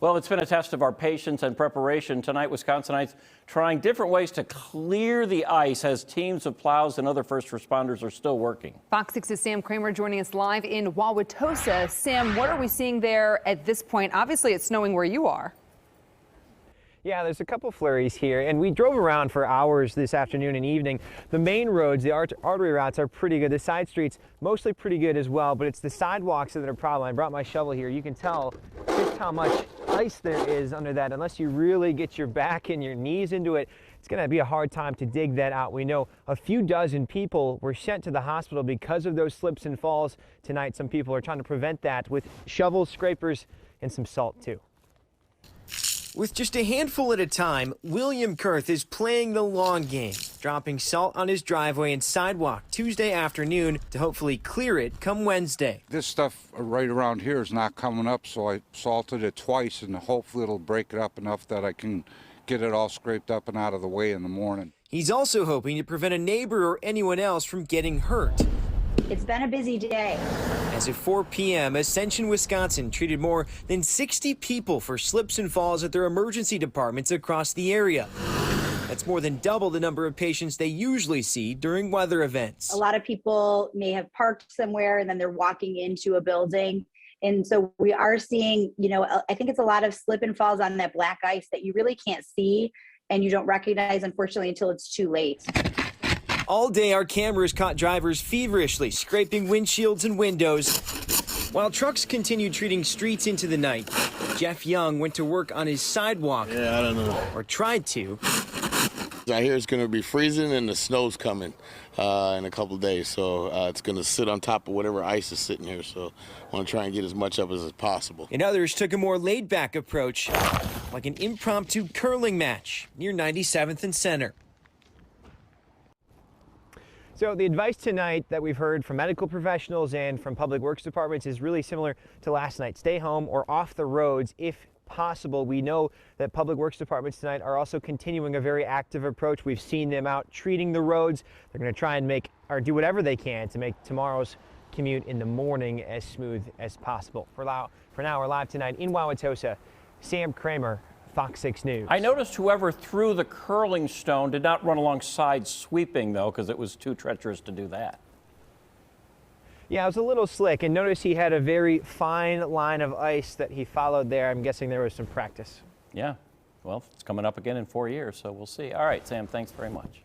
Well, it's been a test of our patience and preparation. Tonight, Wisconsinites trying different ways to clear the ice as teams of plows and other first responders are still working. Fox 6's Sam Kramer joining us live in Wauwatosa. Sam, what are we seeing there at this point? Obviously, it's snowing where you are. Yeah, there's a couple flurries here, and we drove around for hours this afternoon and evening. The main roads, the artery routes, are pretty good. The side streets, mostly pretty good as well, but it's the sidewalks that are a problem. I brought my shovel here. You can tell just how much ice there is under that. Unless you really get your back and your knees into it, it's going to be a hard time to dig that out. We know a few dozen people were sent to the hospital because of those slips and falls tonight. Some people are trying to prevent that with shovels, scrapers, and some salt too. With just a handful at a time, William Kurth is playing the long game, dropping salt on his driveway and sidewalk Tuesday afternoon to hopefully clear it come Wednesday. This stuff right around here is not coming up, so I salted it twice, and hopefully it'll break it up enough that I can get it all scraped up and out of the way in the morning. He's also hoping to prevent a neighbor or anyone else from getting hurt. It's been a busy day. As of 4 p.m., Ascension, Wisconsin treated more than 60 people for slips and falls at their emergency departments across the area. That's more than double the number of patients they usually see during weather events. A lot of people may have parked somewhere and then they're walking into a building. And so we are seeing, I think it's a lot of slip and falls on that black ice that you really can't see and you don't recognize, unfortunately, until it's too late. All day, our cameras caught drivers feverishly scraping windshields and windows. While trucks continued treating streets into the night, Jeff Young went to work on his sidewalk. Yeah, I don't know. Or tried to. I hear it's going to be freezing and the snow's coming in a couple of days. So it's going to sit on top of whatever ice is sitting here. So I want to try and get as much up as possible. And others took a more laid-back approach, like an impromptu curling match near 97th and Center. So the advice tonight that we've heard from medical professionals and from public works departments is really similar to last night. Stay home or off the roads if possible. We know that public works departments tonight are also continuing a very active approach. We've seen them out treating the roads. They're going to try and do whatever they can to make tomorrow's commute in the morning as smooth as possible. For now, we're live tonight in Wauwatosa. Sam Kramer, Fox 6 News. I noticed whoever threw the curling stone did not run alongside sweeping, though, because it was too treacherous to do that. Yeah, it was a little slick, and notice he had a very fine line of ice that he followed there. I'm guessing there was some practice. Yeah, well, it's coming up again in 4 years, so we'll see. All right, Sam, thanks very much.